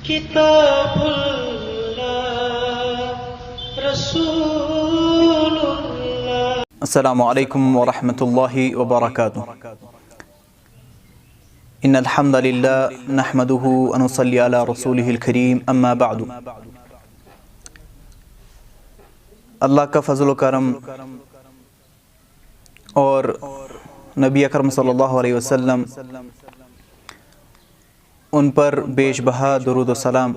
کتاب اللہ رسول اللہ۔ السلام علیکم ورحمۃ اللہ وبرکاتہ۔ ان الحمد للہ نحمده ونصلی علی رسولہ الکریم، اما بعد۔ اللہ کا فضل و کرم اور نبی اکرم صلی اللہ علیہ وسلم ان پر بیش بہا درود و سلام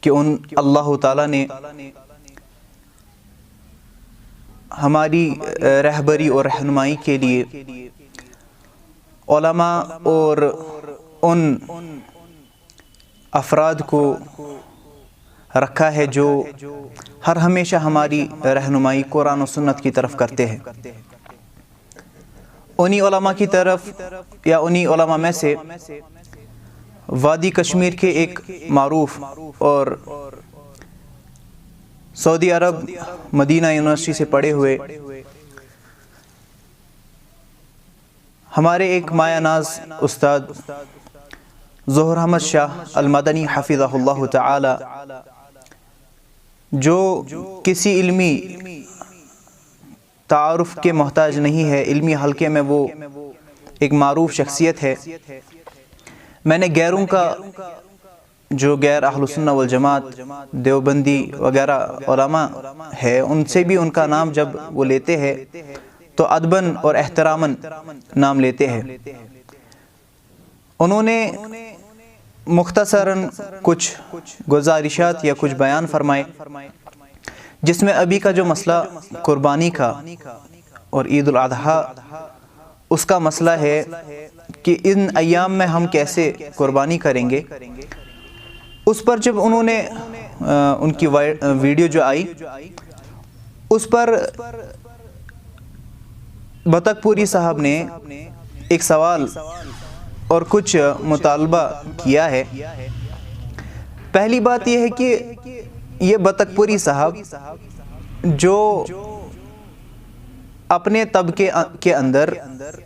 کہ اللہ تعالیٰ نے ہماری رہبری اور رہنمائی کے لیے علماء اور ان افراد کو رکھا ہے جو ہر ہمیشہ ہماری رہنمائی قرآن و سنت کی طرف کرتے ہیں۔ انہی علماء کی طرف یا انہی علماء میں سے وادی کشمیر کے ایک معروف اور سعودی عرب مدینہ یونیورسٹی سے پڑھے ہوئے ہمارے ایک مایہ ناز استاد ظہور احمد شاہ المدنی حفظہ اللہ تعالی، جو کسی علمی تعارف کے محتاج نہیں ہے، علمی حلقے میں وہ ایک معروف شخصیت ہے۔ میں نے غیروں کا جو غیر اہل سنہ والجماعت دیوبندی وغیرہ علماء ہے ان سے بھی ان کا نام جب وہ لیتے ہیں تو ادباً اور احتراماً نام لیتے ہیں۔ انہوں نے مختصراً کچھ گزارشات یا کچھ بیان فرمائے، جس میں ابھی کا جو مسئلہ قربانی کا اور عید الاضحیٰ اس کا مسئلہ ہے کہ ان ایام میں ہم کیسے قربانی کریں گے، اس پر جب انہوں نے ان کی ویڈیو جو آئی اس پر بطخ پوری صاحب نے ایک سوال اور کچھ مطالبہ کیا ہے۔ پہلی بات یہ ہے کہ یہ بطخ پوری صاحب جو اپنے طبقے کے اندر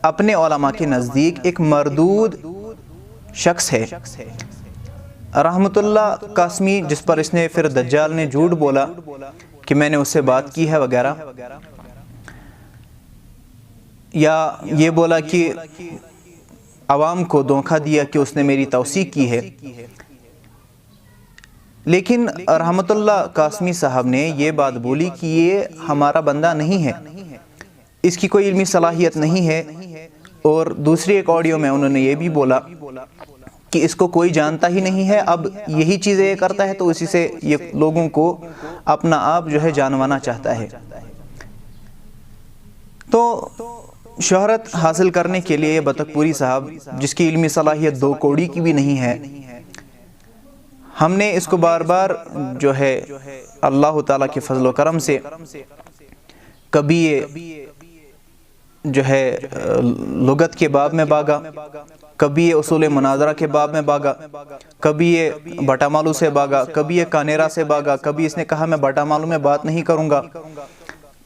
اپنے علماء کے نزدیک ایک مردود شخص ہے، رحمت اللہ قاسمی، جس پر اس نے پھر دجال نے جھوٹ بولا کہ میں نے اس سے بات کی ہے وغیرہ، یا یہ بولا کہ عوام کو دھوکہ دیا کہ اس نے میری توثیق کی ہے۔ لیکن رحمت اللہ قاسمی صاحب نے یہ بات بولی کہ یہ ہمارا بندہ نہیں ہے، اس کی کوئی علمی صلاحیت نہیں ہے، اور دوسری ایک آڈیو میں انہوں نے یہ بھی بولا کہ اس کو کوئی جانتا ہی نہیں ہے، اب یہی چیزیں یہ کرتا ہے تو اسی سے یہ لوگوں کو اپنا آپ جو ہے جانوانا چاہتا ہے۔ تو شہرت حاصل کرنے کے لیے بطخ پوری صاحب، جس کی علمی صلاحیت 2 کوڑی کی بھی نہیں ہے، ہم نے اس کو بار بار جو ہے اللہ تعالیٰ کے فضل و کرم سے کبھی یہ جو ہے لغت کے باب میں باغا، کبھی یہ اصول مناظرہ کے باب میں باغا، کبھی یہ بٹا مالو سے باغا، کبھی یہ کانیرا سے باغا، کبھی اس نے کہا میں بٹا مالو میں بات نہیں کروں گا،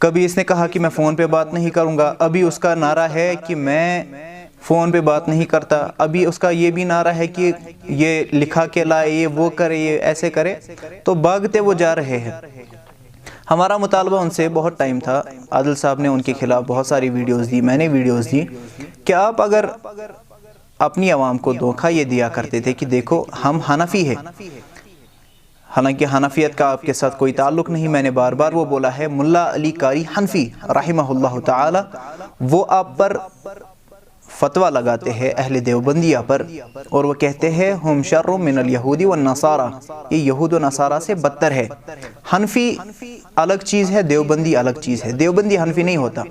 کبھی اس نے کہا کہ میں فون پہ بات نہیں کروں گا، ابھی اس کا نعرہ ہے کہ میں فون پہ بات نہیں کرتا، ابھی اس کا یہ بھی نعرہ ہے کہ یہ لکھا کے لائے، یہ وہ کرے، یہ ایسے کرے، تو بھاگتے وہ جا رہے ہیں۔ ہمارا مطالبہ ان سے بہت ٹائم تھا، عادل صاحب نے ان کے خلاف بہت ساری ویڈیوز دی، میں نے ویڈیوز دی کہ آپ اگر اپنی عوام کو دھوکہ یہ دیا کرتے تھے کہ دیکھو ہم حنفی ہیں، حالانکہ حنفیت کا آپ کے ساتھ کوئی تعلق نہیں، میں نے بار بار وہ بولا ہے، ملا علی قاری حنفی رحمہ اللہ تعالی وہ آپ پر فتویٰ لگاتے ہیں اہل دیوبندیہ پر، اور وہ کہتے ہیں ہم شر من الیہود والنصارى، یہ یہود و نصارہ سے بدتر ہے۔ حنفی الگ چیز ہے، دیوبندی الگ چیز ہے، دیوبندی حنفی نہیں ہوتا۔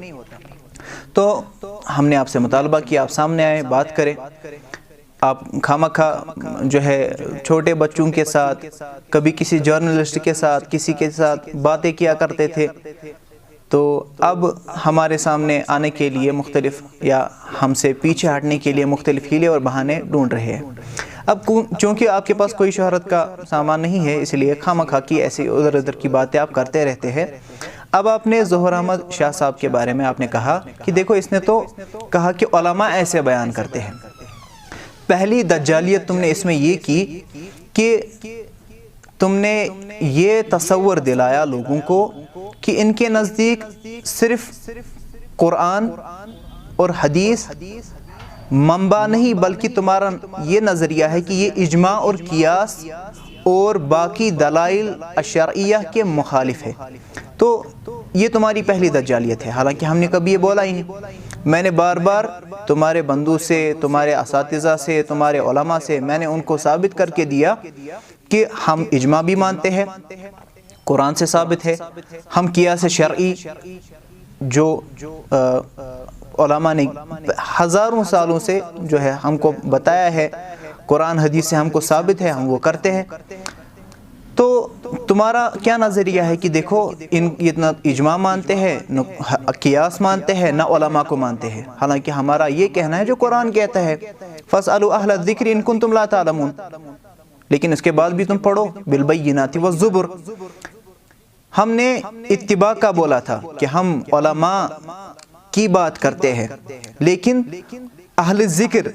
تو ہم نے آپ سے مطالبہ کیا آپ سامنے آئے، بات کریں، آپ خامخواہ جو ہے چھوٹے بچوں کے ساتھ، کبھی کسی جرنلسٹ کے ساتھ، کسی کے ساتھ باتیں کیا کرتے تھے، تو اب ہمارے سامنے آنے کے لیے مختلف یا ہم سے پیچھے ہٹنے کے لیے مختلف ہیلے اور بہانے ڈھونڈ رہے ہیں۔ اب چونکہ آپ کے پاس کوئی شہرت کا سامان نہیں ہے، اس لیے خواہ مخواہ کی ایسی ادھر ادھر کی باتیں آپ کرتے رہتے ہیں۔ اب آپ نے ظہور احمد شاہ صاحب کے بارے میں آپ نے کہا کہ دیکھو اس نے تو کہا کہ علماء ایسے بیان کرتے ہیں۔ پہلی دجالیت تم نے اس میں یہ کی کہ تم نے یہ تصور دلایا لوگوں کو کہ ان کے نزدیک صرف قرآن اور حدیث منبع نہیں، بلکہ تمہارا یہ نظریہ ہے کہ یہ اجماع اور قیاس اور باقی دلائل الشرعیہ کے مخالف ہے۔ تو یہ تمہاری پہلی دجالیت ہے، حالانکہ ہم نے کبھی یہ بولا ہی نہیں۔ میں نے بار بار تمہارے بندوں سے، تمہارے اساتذہ سے، تمہارے علماء سے میں نے ان کو ثابت کر کے دیا کہ ہم اجماع بھی مانتے ہیں، قرآن سے ثابت ہے، ہم قیاس شرعی جو علماء نے ہزاروں سالوں سے جو ہے ہم کو بتایا ہے، قرآن حدیث سے ہم کو ثابت ہے، ہم وہ کرتے ہیں۔ تو تمہارا کیا نظریہ ہے کہ دیکھو یہ نہ اجماع مانتے ہیں، نہ قیاس مانتے ہیں، نہ علماء کو مانتے ہیں، حالانکہ ہمارا یہ کہنا ہے جو قرآن کہتا ہے فَاسْأَلُوا أَهْلَ الذِّكْرِ إِن كُنتُمْ لَا تَعْلَمُونَ، لیکن اس کے بعد بھی تم پڑھو بِالْبَيِّنَاتِ وَالزُّبُرِ۔ ہم نے اتباع کا بولا تھا کہ ہم علماء کی بات کرتے ہیں، لیکن اہل ذکر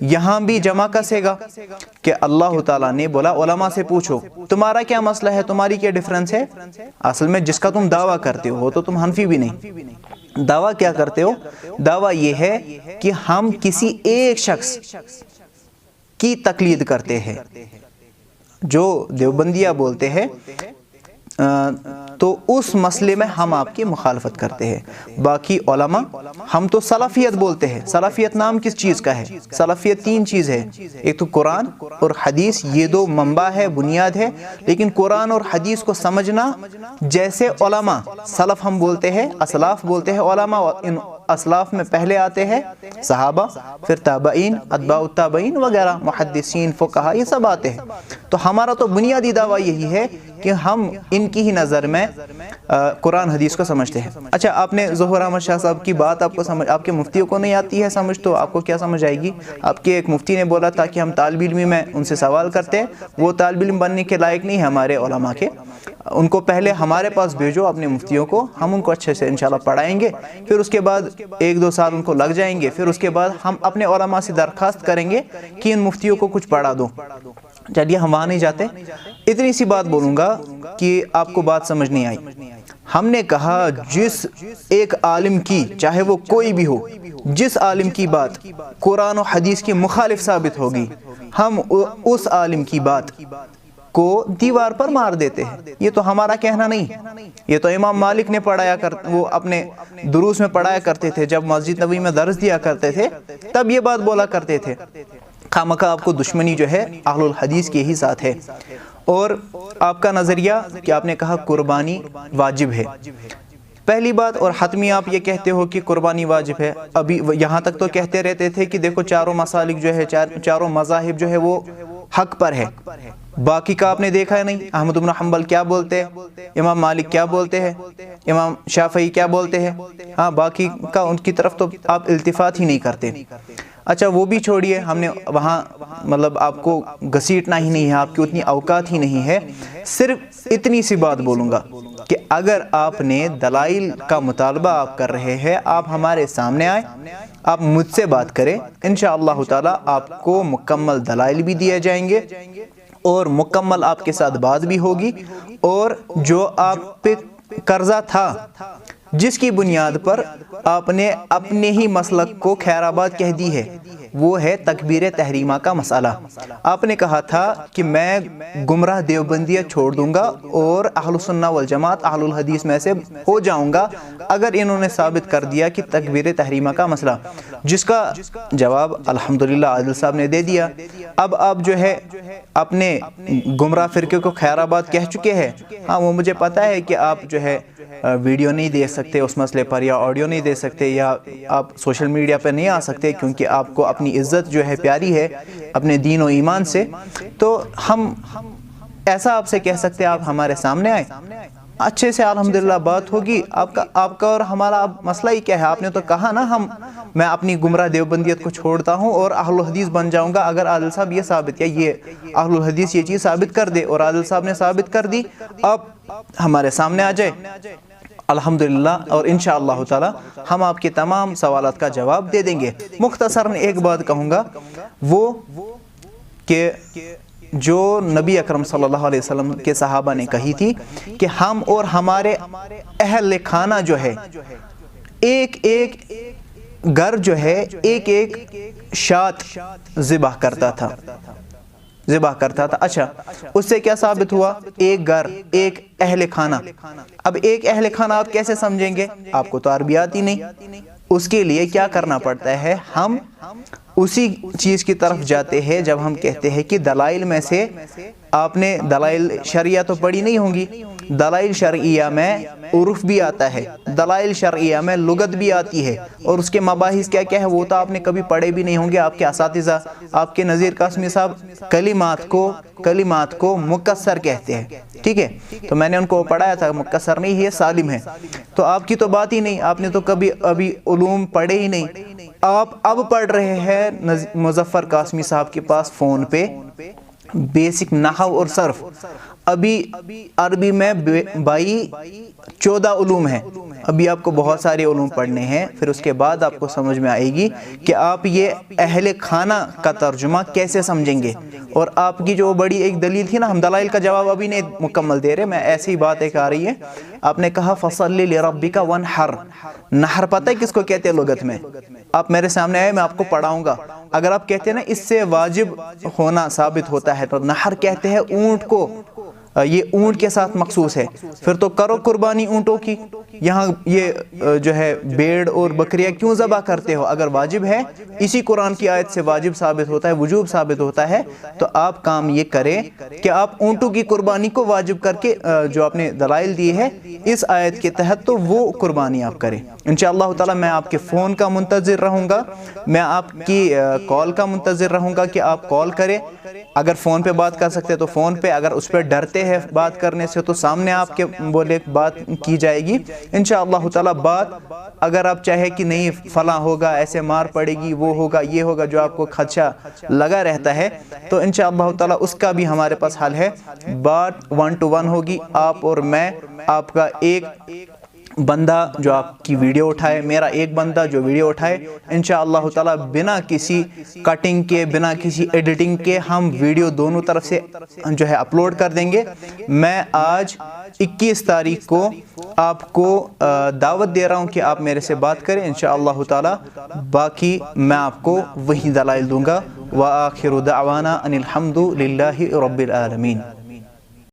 یہاں بھی جمع کسے گا کہ اللہ تعالیٰ نے بولا علماء سے پوچھو تمہارا کیا مسئلہ ہے، تمہاری کیا ڈیفرنس ہے۔ اصل میں جس کا تم دعویٰ کرتے ہو تو تم حنفی بھی نہیں، دعویٰ کیا کرتے ہو؟ دعویٰ یہ ہے کہ ہم کسی ایک شخص کی تقلید کرتے ہیں، جو دیوبندیہ بولتے ہیں، تو اس مسئلے میں ہم آپ کی مخالفت کرتے ہیں۔ باقی علماء ہم تو سلفیت بولتے ہیں۔ سلفیت نام کس چیز کا ہے؟ سلفیت تین چیز ہے، ایک تو قرآن اور حدیث، یہ دو منبع ہے، بنیاد ہے، لیکن قرآن اور حدیث کو سمجھنا جیسے علماء سلف ہم بولتے ہیں، اسلاف بولتے ہیں علماء، ان اسلاف میں پہلے آتے ہیں صحابہ، پھر تابعین، اتباع التابعین وغیرہ، محدثین، فقہا، یہ سب آتے ہیں۔ تو ہمارا تو بنیادی دعویٰ یہی ہے کہ ہم ان کی ہی نظر میں قرآن حدیث کو سمجھتے ہیں۔ اچھا، آپ نے ظہور احمد شاہ صاحب کی بات آپ کو سمجھ، آپ کے مفتیوں کو نہیں آتی ہے سمجھ، تو آپ کو کیا سمجھ آئے گی؟ آپ کے ایک مفتی نے بولا تھا کہ ہم طالب علمی میں ان سے سوال کرتے ہیں، وہ طالب علم بننے کے لائق نہیں ہے ہمارے علماء کے، ان کو پہلے ہمارے پاس بھیجو اپنے مفتیوں کو، ہم ان کو اچھے سے انشاءاللہ پڑھائیں گے، پھر اس کے بعد ایک دو سال ان کو لگ جائیں گے، پھر اس کے بعد ہم اپنے علماء سے درخواست کریں گے کہ ان مفتیوں کو کچھ پڑھا دو۔ چلیے ہم وہاں نہیں جاتے، اتنی سی بات بولوں گا کہ آپ کو بات سمجھ نہیں آئی۔ ہم نے کہا جس ایک عالم کی، چاہے وہ کوئی بھی ہو، جس عالم کی بات قرآن و حدیث کے مخالف ثابت ہوگی، ہم اس عالم کی بات کو دیوار پر مار دیتے ہیں۔ یہ تو ہمارا کہنا نہیں، یہ تو امام مالک نے پڑھایا وہ اپنے دروس میں پڑھایا کرتے تھے، جب مسجد نبوی میں درس دیا کرتے تھے تب یہ بات بولا کرتے تھے۔ خامخواہ آپ کو دشمنی جو ہے اہل الحدیث کے ہی ساتھ ہے۔ اور آپ کا نظریہ کہ آپ نے کہا قربانی واجب ہے، پہلی بات، اور حتمی آپ یہ کہتے ہو کہ قربانی واجب ہے۔ ابھی یہاں تک تو کہتے رہتے تھے کہ دیکھو چاروں مسالک جو ہے، چاروں مذاہب جو ہے وہ حق پر ہے، باقی کا آپ نے دیکھا ہے نہیں، احمد بن حنبل کیا بولتے ہیں، امام مالک کیا بولتے ہیں، امام شافعی کیا بولتے ہیں، ہاں باقی کا ان کی طرف تو آپ التفات ہی نہیں کرتے۔ اچھا وہ بھی چھوڑیے، ہم نے وہاں مطلب آپ کو گھسیٹنا ہی نہیں ہے، آپ کی اتنی اوقات ہی نہیں ہے، صرف اتنی سی بات بولوں گا کہ اگر آپ نے دلائل کا مطالبہ آپ کر رہے ہیں، آپ ہمارے سامنے آئے، آپ مجھ سے بات کریں، انشاءاللہ تعالی آپ کو مکمل دلائل بھی دیے جائیں گے اور مکمل آپ کے ساتھ بات بھی ہوگی، اور جو آپ پہ قرضہ تھا، جس کی بنیاد پر آپ نے اپنے ہی مسلک کو خیر آباد کہہ دی ہے، وہ ہے تکبیر تحریمہ کا مسئلہ۔ آپ نے کہا تھا کہ میں گمراہ دیوبندیہ چھوڑ دوں گا اور اہل سنہ والجماعت اہل الحدیث میں سے ہو جاؤں گا اگر انہوں نے ثابت کر دیا کہ تکبیر تحریمہ کا مسئلہ، جس کا جواب الحمدللہ عادل صاحب نے دے دیا۔ اب آپ جو ہے اپنے گمراہ فرقے کو خیر آباد کہہ چکے ہیں، ہاں وہ مجھے پتہ ہے کہ آپ جو ہے ویڈیو نہیں دے سکتے اس مسئلے پر، یا آڈیو نہیں دے سکتے، یا آپ سوشل میڈیا پہ نہیں آ سکتے، کیونکہ آپ کو اپنی عزت جو ہے پیاری ہے اپنے دین و ایمان سے، تو ہم ایسا آپ سے کہہ سکتے ہیں، آپ ہمارے سامنے آئے، اچھے سے الحمدللہ بات ہوگی۔ آپ کا اور ہمارا اب مسئلہ ہی کیا ہے؟ آپ نے تو کہا نا ہم میں اپنی گمراہ دیوبندیت کو چھوڑتا ہوں اور اہل الحدیث بن جاؤں گا اگر عادل صاحب یہ ثابت یا یہ اہل الحدیث یہ چیز ثابت کر دے، اور عادل صاحب نے ثابت کر دی، اب ہمارے سامنے آ جائے الحمدللہ، اور انشاءاللہ تعالی ہم آپ کے تمام سوالات کا جواب دے دیں گے۔ مختصراً ایک بات کہوں گا، وہ کہ جو نبی اکرم صلی اللہ علیہ وسلم کے صحابہ نے کہی تھی کہ ہم اور ہمارے اہل خانہ جو ہے ایک ایک گھر جو ہے ایک ایک شات ذبح کرتا تھا۔ اچھا، اس سے کیا ثابت ہوا؟ ایک گھر ایک اہل خانہ۔ اب ایک اہل خانہ آپ کیسے سمجھیں گے؟ آپ کو تو عربی آتی نہیں۔ اس کے لیے کیا کرنا پڑتا ہے؟ ہم اسی چیز کی طرف جاتے ہیں جب ہم کہتے ہیں کہ دلائل میں سے آپ نے دلائل شرعیہ تو پڑھی نہیں ہوں گی، دلائل شرعیہ میں عرف بھی آتا ہے، دلائل شرعیہ میں لغت بھی آتی ہے، اور اس کے مباحث کیا کیا ہے وہ تو آپ نے کبھی پڑھے بھی نہیں ہوں گے۔ آپ کے اساتذہ، آپ کے نذیر قاسمی صاحب کلمات کو مکسر کہتے ہیں، ٹھیک ہے؟ تو میں نے ان کو پڑھایا تھا، مکسر نہیں ہے، سالم ہے۔ تو آپ کی تو بات ہی نہیں، آپ نے تو کبھی ابھی علوم پڑھے ہی نہیں۔ آپ اب پڑھ رہے ہیں مظفر قاسمی صاحب کے پاس فون پہ بیسک نحو اور صرف۔ ابھی عربی میں 14 علوم ہیں، ابھی آپ کو بہت سارے علوم پڑھنے ہیں، پھر اس کے بعد آپ کو سمجھ میں آئے گی کہ آپ یہ اہل خانہ کا ترجمہ کیسے سمجھیں گے۔ اور آپ کی جو بڑی ایک دلیل تھی نا، ہم دلائل کا جواب ابھی نہیں مکمل دے رہے، میں ایسی بات ایک آ رہی ہے۔ آپ نے کہا فَصَلِّ لِرَبِّكَ وَانْحَرْ، نحر پتہ ہے کس کو کہتے ہیں لغت میں؟ آپ میرے سامنے آئے، میں آپ کو پڑھاؤں گا۔ اگر آپ کہتے ہیں نا اس سے واجب ہونا ثابت ہوتا ہے، تو نحر کہتے ہیں اونٹ کو، یہ اونٹ کے ساتھ مخصوص ہے، پھر تو کرو قربانی اونٹوں کی۔ یہاں یہ جو ہے بھیڑ اور بکریاں کیوں ذبح کرتے ہو؟ اگر واجب ہے، اسی قرآن کی آیت سے واجب ثابت ہوتا ہے، وجوب ثابت ہوتا ہے، تو آپ کام یہ کریں کہ آپ اونٹوں کی قربانی کو واجب کر کے جو آپ نے دلائل دی ہے اس آیت کے تحت، تو وہ قربانی آپ کریں انشاءاللہ تعالی۔ میں آپ کے فون کا منتظر رہوں گا، میں آپ کی کال کا منتظر رہوں گا کہ آپ کال کریں۔ اگر فون پہ بات کر سکتے تو فون پہ، اگر اس پہ ڈرتے ہیں بات کرنے سے تو سامنے آپ کے بولے بات کی جائے گی انشاءاللہ تعالی۔ بات اگر آپ چاہے کہ نہیں فلاں ہوگا، ایسے مار پڑے گی، وہ ہوگا، یہ ہوگا، جو آپ کو خدشہ لگا رہتا ہے، تو انشاءاللہ تعالی اس کا بھی ہمارے پاس حل ہے۔ بات 1 to 1 ہوگی، آپ اور میں، آپ کا ایک بندہ جو آپ کی ویڈیو اٹھائے، میرا ایک بندہ جو ویڈیو اٹھائے، انشاءاللہ تعالی بنا کسی کٹنگ کے، بنا کسی ایڈیٹنگ کے ہم ویڈیو دونوں طرف سے جو ہے اپلوڈ کر دیں گے۔ میں آج 21 تاریخ کو آپ کو دعوت دے رہا ہوں کہ آپ میرے سے بات کریں انشاءاللہ تعالی، باقی میں آپ کو وہی دلائل دوں گا۔ وآخر دعوانا ان الحمد للہ رب العالمین۔